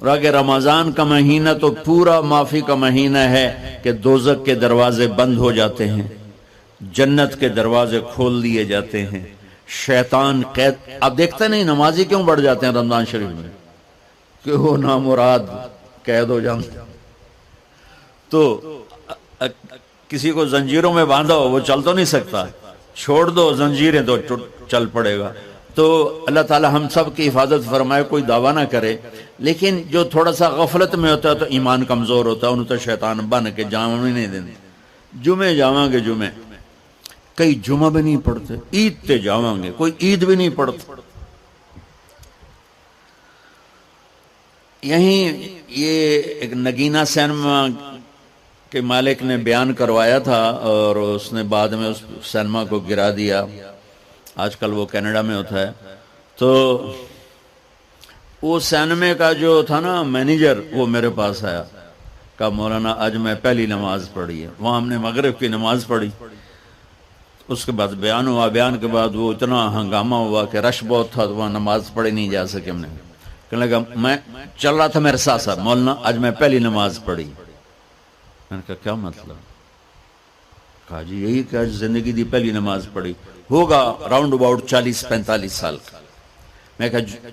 اور اگر رمضان کا مہینہ تو پورا معافی کا مہینہ ہے کہ دوزخ کے دروازے بند ہو جاتے ہیں، جنت کے دروازے کھول دیے جاتے ہیں، شیطان قید. آپ دیکھتے نہیں نمازی کیوں بڑھ جاتے ہیں رمضان شریف میں؟ کہ وہ نامراد قید ہو جاتے. تو کسی کو زنجیروں میں باندھا ہو وہ چل تو نہیں سکتا، چھوڑ دو زنجیریں تو چل پڑے گا. تو اللہ تعالی ہم سب کی حفاظت فرمائے. کوئی دعویٰ نہ کرے، لیکن جو تھوڑا سا غفلت میں ہوتا ہے تو ایمان کمزور ہوتا ہے، انہوں تو شیطان بن کے جامع نہیں دینے. جمعے جاواں گے، جمعے کئی جمعہ بھی نہیں پڑھتے، عید تے جاواں گے کوئی عید بھی نہیں پڑھتے. یہیں یہ ایک نگینہ سینما کے مالک نے بیان کروایا تھا اور اس نے بعد میں اس سینما کو گرا دیا. آج کل وہ کینیڈا میں ہوتا ہے. تو وہ سینمے کا جو تھا نا مینیجر، وہ میرے پاس آیا، کہا مولانا آج میں پہلی نماز پڑھی ہے. وہاں ہم نے مغرب کی نماز پڑھی، اس کے بعد بیان ہوا. بیان کے بعد وہ اتنا ہنگامہ ہوا کہ رش بہت تھا تو وہاں نماز پڑھی نہیں جا سکے. ہم نے کہنے لگا میں چل رہا تھا میرے ساتھ ساتھ، مولانا آج میں پہلی نماز پڑھی. میں نے کہا کیا مطلب؟ کہا جی یہی کہ آج زندگی دی پہلی نماز پڑھی. ہوگا راؤنڈ اباؤٹ 40-45 سال کا. میں کہا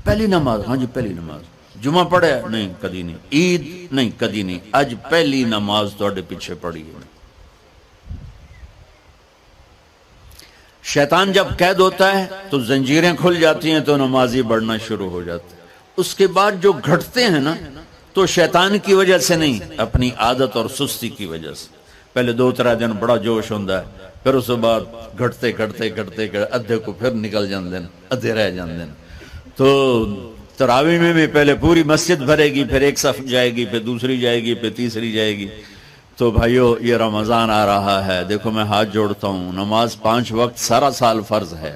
پہلی نماز؟ ہاں جی پہلی نماز. جمعہ پڑھے؟ نہیں کدی نہیں. عید؟ نہیں کدی نہیں. آج پہلی نماز تواڈے پیچھے پڑھی ہے. شیطان جب قید ہوتا ہے تو زنجیریں کھل جاتی ہیں تو نمازی بڑھنا شروع ہو جاتے ہیں. اس کے بعد جو گھٹتے ہیں نا تو شیطان کی وجہ سے نہیں، اپنی عادت اور سستی کی وجہ سے. پہلے 2-3 دن بڑا جوش ہوتا ہے، پھر اس کے بعد گھٹتے ادھے کو پھر نکل جاندے ہیں، ادھے رہ جاندے ہیں. تو تراویح میں بھی پہلے پوری مسجد بھرے گی، پھر ایک صف جائے گی، پھر دوسری جائے گی، پھر تیسری جائے گی. تو بھائیو یہ رمضان آ رہا ہے، دیکھو میں ہاتھ جوڑتا ہوں، نماز 5 وقت سارا سال فرض ہے،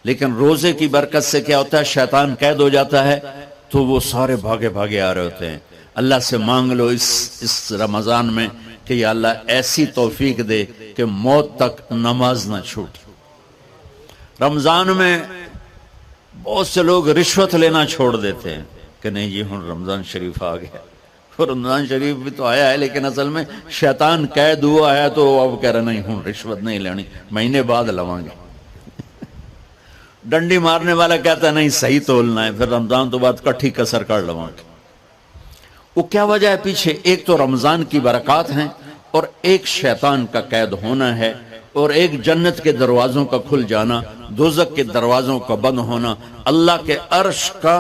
لیکن روزے کی برکت سے کیا ہوتا ہے؟ شیطان قید ہو جاتا ہے تو وہ سارے بھاگے آ رہے ہوتے ہیں. اللہ سے مانگ لو اس رمضان میں کہ یا اللہ ایسی توفیق دے کہ موت تک نماز نہ چھوٹ. رمضان میں بہت سے لوگ رشوت لینا چھوڑ دیتے ہیں کہ نہیں جی ہن رمضان شریف آ گیا. رمضان شریف بھی تو آیا ہے لیکن اصل میں شیطان قید ہوا ہے تو اب کہہ رہے نہیں ہن رشوت نہیں لینی، مہینے بعد لواں گے. ڈنڈی مارنے والا کہتا ہے نہیں صحیح تولنا ہے، پھر رمضان تو بعد کٹھی کسر کر لواں گے. وہ کیا وجہ ہے پیچھے؟ ایک تو رمضان کی برکات ہیں اور ایک شیطان کا قید ہونا ہے، اور ایک جنت کے دروازوں کا کھل جانا، دوزخ کے دروازوں کا بند ہونا، اللہ کے عرش کا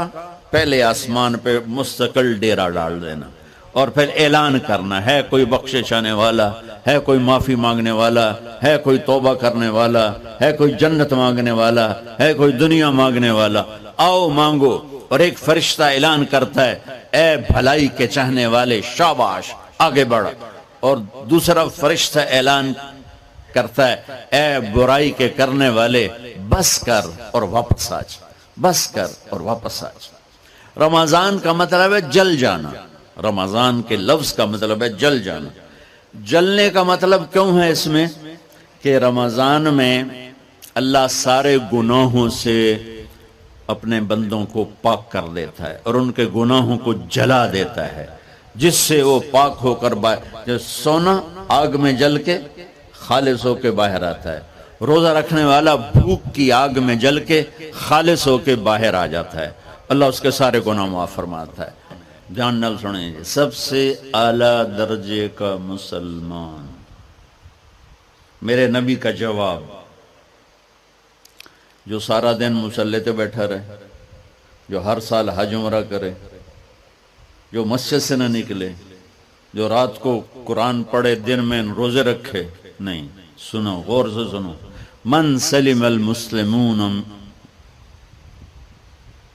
پہلے آسمان پہ مستقل ڈیرا ڈال دینا، اور پھر اعلان کرنا ہے کوئی بخشش آنے والا ہے، کوئی معافی مانگنے والا ہے، کوئی توبہ کرنے والا ہے، کوئی جنت مانگنے والا ہے، کوئی دنیا مانگنے والا، آؤ مانگو. اور ایک فرشتہ اعلان کرتا ہے اے بھلائی کے چاہنے والے شاباش آگے بڑھ، اور دوسرا فرشتہ اعلان کرتا ہے اے برائی کے کرنے والے بس کر اور واپس آ جا، بس کر اور واپس آ جا. رمضان کا مطلب ہے جل جانا، رمضان کے لفظ کا مطلب ہے جل جانا. جلنے کا مطلب کیوں ہے اس میں؟ کہ رمضان میں اللہ سارے گناہوں سے اپنے بندوں کو پاک کر دیتا ہے اور ان کے گناہوں کو جلا دیتا ہے، جس سے وہ پاک ہو کر جو سونا آگ میں جل کے خالص ہو کے باہر آتا ہے، روزہ رکھنے والا بھوک کی آگ میں جل کے خالص ہو کے باہر آ جاتا ہے، اللہ اس کے سارے گناہ معاف فرماتا ہے. دھیان نال سنیں، سب سے اعلیٰ درجے کا مسلمان، میرے نبی کا جواب، جو سارا دن مصلی پہ بیٹھا رہے، جو ہر سال حج عمرہ کرے، جو مسجد سے نہ نکلے، جو رات کو قرآن پڑھے، دن میں روزے رکھے. نہیں، سنو غور سے سنو، من سلم المسلمون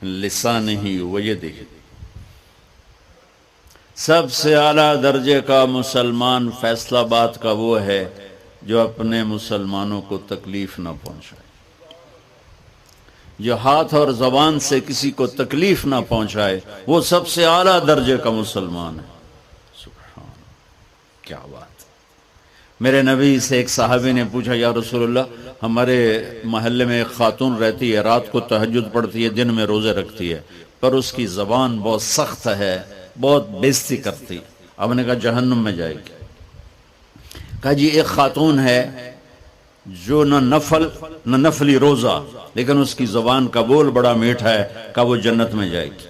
لسانہ ویدہ، سب سے اعلیٰ درجے کا مسلمان فیصلہ بات کا وہ ہے جو اپنے مسلمانوں کو تکلیف نہ پہنچائے، جو ہاتھ اور زبان سے کسی کو تکلیف نہ پہنچائے، وہ سب سے اعلیٰ درجے کا مسلمان ہے. سبحان، کیا بات. میرے نبی سے ایک صحابی نے پوچھا یا رسول اللہ، ہمارے محلے میں ایک خاتون رہتی ہے، رات کو تہجد پڑھتی ہے، دن میں روزے رکھتی ہے، پر اس کی زبان بہت سخت ہے، بہت بےزتی کرتی۔ آپ نے کہا جہنم میں جائے گی۔ کہا جی ایک خاتون ہے جو نہ نفلی روزہ، لیکن اس کی زبان کا بول بڑا میٹھا ہے، کہا وہ جنت میں جائے گی۔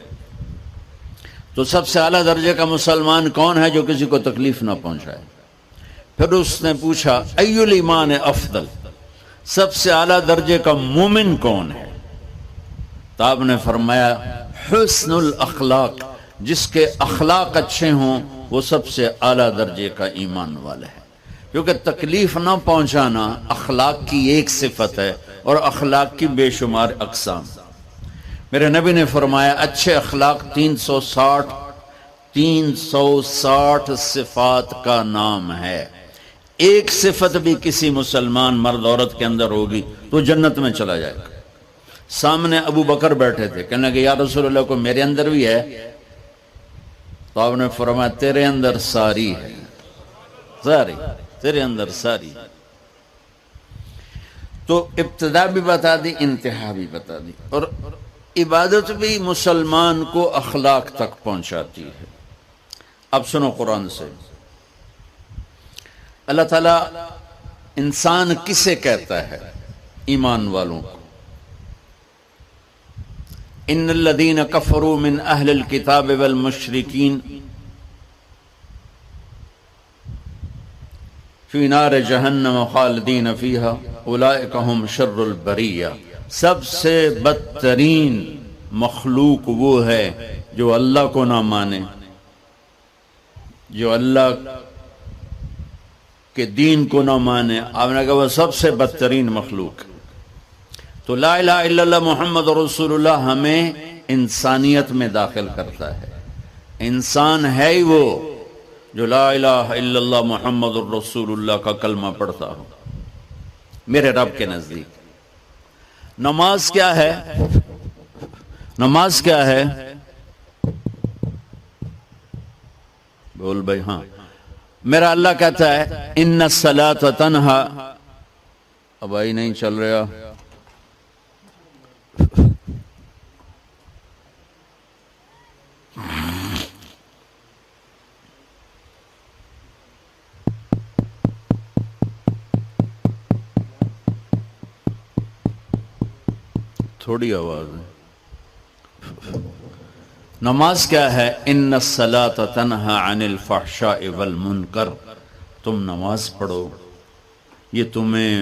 تو سب سے اعلیٰ درجے کا مسلمان کون ہے جو کسی کو تکلیف نہ پہنچائے؟ پھر اس نے پوچھا ای الایمان افضل، سب سے اعلیٰ درجے کا مومن کون ہے؟ تو آپ نے فرمایا حسن الاخلاق، جس کے اخلاق اچھے ہوں وہ سب سے اعلیٰ درجے کا ایمان والا ہے۔ کیونکہ تکلیف نہ پہنچانا اخلاق کی ایک صفت ہے، اور اخلاق کی بے شمار اقسام۔ میرے نبی نے فرمایا اچھے اخلاق 360 صفات کا نام ہے۔ ایک صفت بھی کسی مسلمان مرد عورت کے اندر ہوگی تو جنت میں چلا جائے گا۔ سامنے ابو بکر بیٹھے تھے، کہنے لگے یا رسول اللہ کو میرے اندر بھی ہے؟ تو آپ نے فرمایا تیرے اندر ساری ہے، ساری تیرے اندر ساری۔ تو ابتدا بھی بتا دی، انتہا بھی بتا دی، اور عبادت بھی مسلمان کو اخلاق تک پہنچاتی ہے۔ اب سنو قرآن سے، اللہ تعالیٰ انسان کسے کہتا ہے؟ ایمان والوں کو۔ ان الذین کفروا من اہل الکتاب والمشرکین فی نار جہنم خالدین فیہا اولئک ہم شر البریہ۔ سب سے بدترین مخلوق وہ ہے جو اللہ کو نہ مانے، جو اللہ کے دین کو نہ مانے۔ آپ نے کہا وہ سب سے بدترین مخلوق۔ تو لا الہ الا اللہ محمد رسول اللہ ہمیں انسانیت میں داخل کرتا ہے۔ انسان ہے ہی وہ جو لا الہ الا اللہ محمد رسول اللہ کا کلمہ پڑھتا ہو میرے رب کے نزدیک۔ نماز کیا ہے؟ نماز کیا ہے؟ بول بھائی۔ ہاں، میرا اللہ کہتا ہے ان الصلاۃ تنہا، اب آئی نہیں چل رہا، تھوڑی آواز ہے۔ نماز کیا ہے؟ ان الصلاۃ تنہا عن الفحشاء والمنکر، تم نماز پڑھو، یہ تمہیں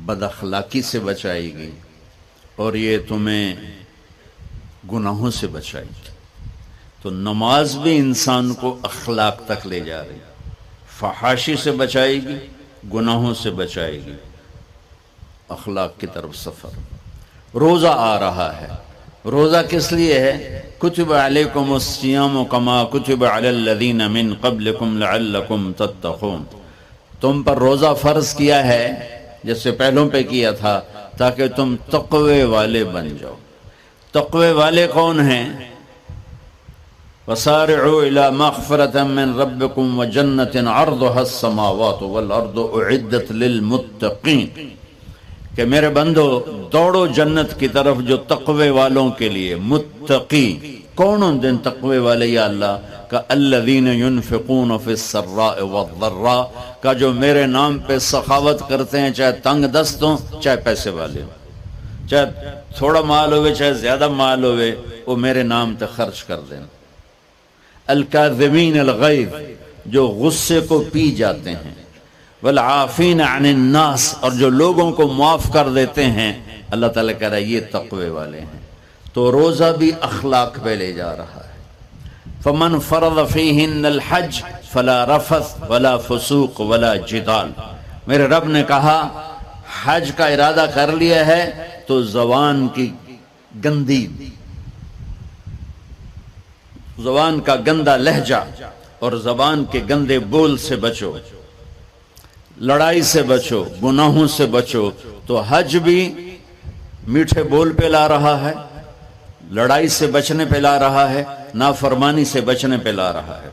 بد اخلاقی سے بچائے گی اور یہ تمہیں گناہوں سے بچائے گی۔ تو نماز بھی انسان کو اخلاق تک لے جا رہی، فحاشی سے بچائے گی، گناہوں سے بچائے گی، اخلاق کی طرف سفر۔ روزہ آ رہا ہے، روزہ کس لیے ہے؟ کتب علیکم الصیام کما کتب علی الذین من قبلکم لعلکم تتقون، تم پر روزہ فرض کیا ہے جیسے پہلوں پہ کیا تھا تاکہ تم تقوی والے بن جاؤ۔ تقوی والے کون ہیں؟ وسارعوا الی مغفرۃ من ربکم وجنۃ عرضها السماوات والارض اعدت للمتقین، کہ میرے بندو دوڑو جنت کی طرف جو تقوی والوں کے لیے۔ متقی کون ان دن تقوی والے یا اللہ کا؟ الذین ينفقون فی السراء والضراء، کا جو میرے نام پہ سخاوت کرتے ہیں، چاہے تنگ دست ہوں چاہے پیسے والے ہوں، چاہے تھوڑا مال ہوئے چاہے زیادہ مال ہوئے، وہ میرے نام پہ خرچ کر دیں۔ الکاظمین الغیظ، جو غصے کو پی جاتے ہیں، والعافین عن الناس، اور جو لوگوں کو معاف کر دیتے ہیں، اللہ تعالیٰ کہہ رہا ہے یہ تقوی والے ہیں۔ تو روزہ بھی اخلاق پہ لے جا رہا ہے۔ فمن فرض فیہن الحج فلا رفث ولا فسوق ولا جدال، میرے رب نے کہا حج کا ارادہ کر لیا ہے تو زبان کی گندی، زبان کا گندا لہجہ اور زبان کے گندے بول سے بچو، لڑائی سے بچو، گناہوں سے بچو۔ تو حج بھی میٹھے بول پہ لا رہا ہے، لڑائی سے بچنے پہ لا رہا ہے، نافرمانی سے بچنے پہ لا رہا ہے۔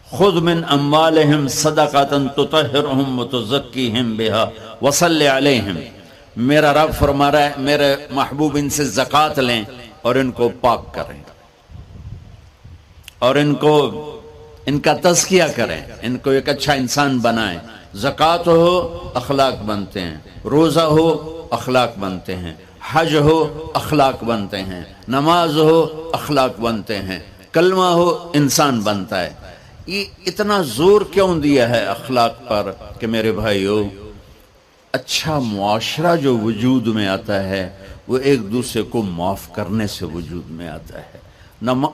خذ من اموالہم صدقۃ تطہرہم وتزکیہم بہا وصلی علیہم، میرا رب فرما رہا ہے میرے محبوب ان سے زکوٰۃ لیں اور ان کو پاک کریں اور ان کا تزکیہ کریں، ان کو ایک اچھا انسان بنائیں۔ زکوٰۃ ہو اخلاق بنتے ہیں، روزہ ہو اخلاق بنتے ہیں، حج ہو اخلاق بنتے ہیں، نماز ہو اخلاق بنتے ہیں، کلمہ ہو انسان بنتا ہے۔ یہ اتنا زور کیوں دیا ہے اخلاق پر کہ میرے بھائیو، اچھا معاشرہ جو وجود میں آتا ہے وہ ایک دوسرے کو معاف کرنے سے وجود میں آتا ہے۔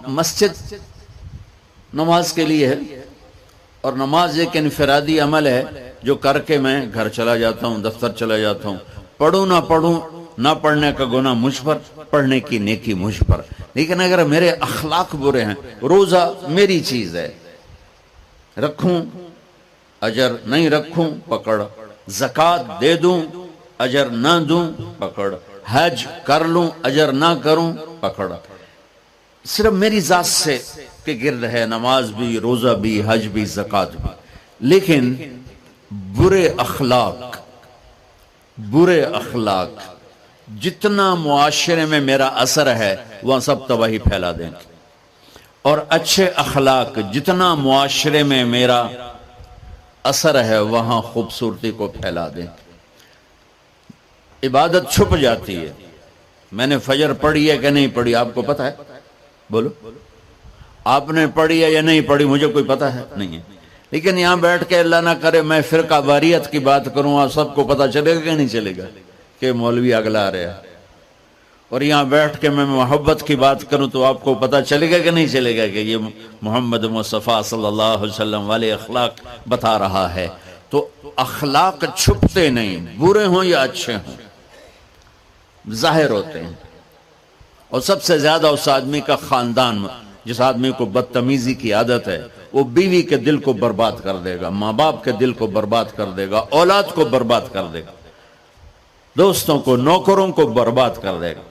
مسجد نماز کے لیے ہے، اور نماز ایک انفرادی عمل ہے جو کر کے میں گھر چلا جاتا ہوں، دفتر چلا جاتا ہوں، پڑھوں نہ پڑھوں، نہ پڑھنے کا گناہ مجھ پر، پڑھنے کی نیکی مجھ پر۔ لیکن اگر میرے اخلاق برے ہیں، روزہ میری چیز ہے، رکھوں اجر، نہیں رکھوں پکڑ، زکوٰۃ دے دوں اجر نہ دوں پکڑ، حج کر لوں اجر نہ کروں پکڑ، صرف میری ذات سے کے گرد ہے، نماز بھی، روزہ بھی، حج بھی، زکوٰۃ بھی۔ لیکن برے اخلاق جتنا معاشرے میں میرا اثر ہے وہاں سب تباہی پھیلا دیں گے، اور اچھے اخلاق جتنا معاشرے میں میرا اثر ہے وہاں خوبصورتی کو پھیلا دیں گے۔ عبادت چھپ جاتی ہے، میں نے فجر پڑھی ہے کہ نہیں پڑھی آپ کو پتہ ہے؟ بولو، آپ نے پڑھی ہے یا نہیں پڑھی مجھے کوئی پتہ ہے نہیں ہے، لیکن یہاں بیٹھ کے اللہ نہ کرے میں فرقہ واریت کی بات کروں، آپ سب کو پتہ چلے گا کہ نہیں چلے گا کہ مولوی اگلا رہے ہیں، اور یہاں بیٹھ کے میں محبت کی بات کروں تو آپ کو پتہ چلے گا کہ نہیں چلے گا کہ یہ محمد مصطفیٰ صلی اللہ علیہ وسلم والے اخلاق بتا رہا ہے۔ تو اخلاق چھپتے نہیں، برے ہوں یا اچھے ہوں، ظاہر ہوتے ہیں۔ اور سب سے زیادہ اس آدمی کا خاندان، جس آدمی کو بدتمیزی کی عادت ہے، وہ بیوی کے دل کو برباد کر دے گا، ماں باپ کے دل کو برباد کر دے گا، اولاد کو برباد کر دے گا، دوستوں کو، نوکروں کو برباد کر دے گا۔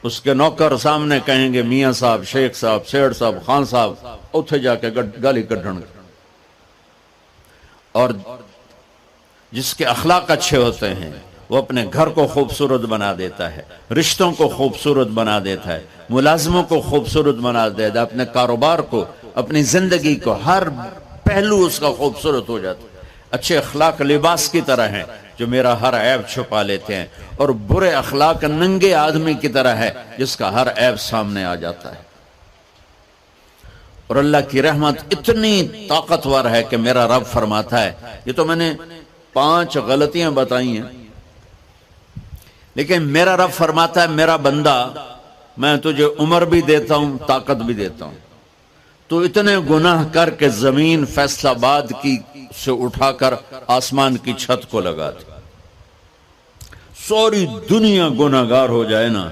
اس کے نوکر سامنے کہیں گے میاں صاحب، شیخ صاحب، سیٹھ صاحب، خان صاحب، اتھے جا کے گالی کڈھن گے۔ اور جس کے اخلاق اچھے ہوتے ہیں وہ اپنے گھر کو خوبصورت بنا دیتا ہے، رشتوں کو خوبصورت بنا دیتا ہے، ملازموں کو خوبصورت بنا دیتا ہے، اپنے کاروبار کو، اپنی زندگی کو، ہر پہلو اس کا خوبصورت ہو جاتا ہے۔ اچھے اخلاق لباس کی طرح ہیں جو میرا ہر عیب چھپا لیتے ہیں، اور برے اخلاق ننگے آدمی کی طرح ہے جس کا ہر عیب سامنے آ جاتا ہے۔ اور اللہ کی رحمت اتنی طاقتور ہے کہ میرا رب فرماتا ہے، یہ تو میں نے 5 غلطیاں بتائی ہیں، لیکن میرا رب فرماتا ہے میرا بندہ میں تجھے عمر بھی دیتا ہوں، طاقت بھی دیتا ہوں، تو اتنے گناہ کر کے زمین فیصل آباد کی سے اٹھا کر آسمان کی چھت کو لگا دے، سوری دنیا گناہ گار ہو جائے نا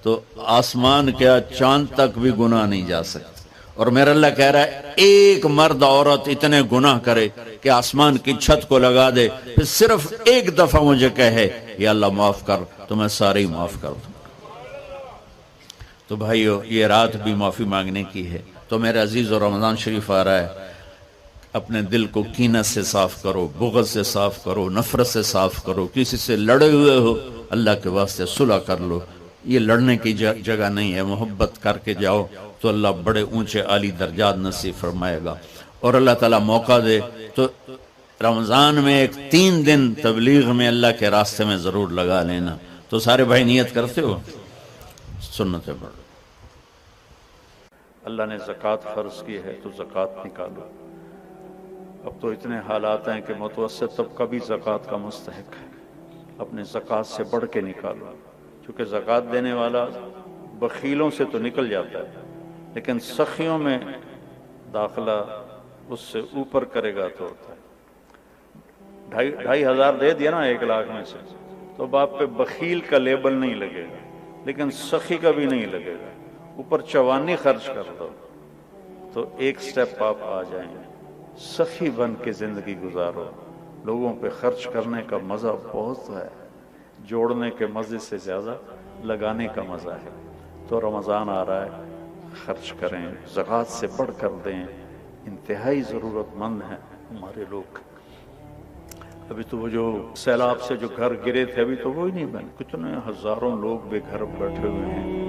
تو آسمان کیا چاند تک بھی گناہ نہیں جا سکتے۔ اور میرا اللہ کہہ رہا ہے ایک مرد عورت اتنے گناہ کرے کہ آسمان کی چھت کو لگا دے، پھر صرف ایک دفعہ مجھے کہے یا اللہ معاف کر، تو میں سارے ہی معاف کر دوں۔ تو بھائیو یہ رات بھی معافی مانگنے کی ہے۔ تو میرے عزیز، اور رمضان شریف آ رہا ہے، اپنے دل کو کینہ سے صاف کرو، بغض سے صاف کرو، نفرت سے صاف کرو، کسی سے لڑے ہوئے ہو اللہ کے واسطے صلح کر لو، یہ لڑنے کی جگہ نہیں ہے، محبت کر کے جاؤ تو اللہ بڑے اونچے عالی درجات نصیب فرمائے گا۔ اور اللہ تعالیٰ موقع دے تو رمضان میں ایک 3 دن تبلیغ میں اللہ کے راستے میں ضرور لگا لینا۔ تو سارے بھائی نیت کرتے ہو؟ سنتیں پڑھو۔ اللہ نے زکوٰۃ فرض کی ہے تو زکوٰۃ نکالو۔ اب تو اتنے حالات ہیں کہ متوسط طبقہ بھی زکوٰۃ کا مستحق ہے، اپنے زکوٰۃ سے بڑھ کے نکالو، چونکہ زکوٰۃ دینے والا بخیلوں سے تو نکل جاتا ہے لیکن سخیوں میں داخلہ اس سے اوپر کرے گا تو ہوتا ہے۔ 2,500 دے دیا نا 1 لاکھ میں سے تو باپ پہ بخیل کا لیبل نہیں لگے گا، لیکن سخی کا بھی نہیں لگے گا۔ اوپر 54 خرچ کر دو تو ایک سٹیپ آپ آ جائیں گے۔ سخی بن کے زندگی گزارو، لوگوں پہ خرچ کرنے کا مزہ بہت ہے، جوڑنے کے مزے سے زیادہ لگانے کا مزہ ہے۔ تو رمضان آ رہا ہے، خرچ کریں، زکوٰۃ سے بڑھ کر دیں، انتہائی ضرورت مند ہیں ہمارے لوگ۔ ابھی تو وہ جو سیلاب سے جو گھر گرے تھے ابھی تو وہ ہی نہیں بنے، کتنے ہزاروں لوگ بے گھر بیٹھے ہوئے ہیں۔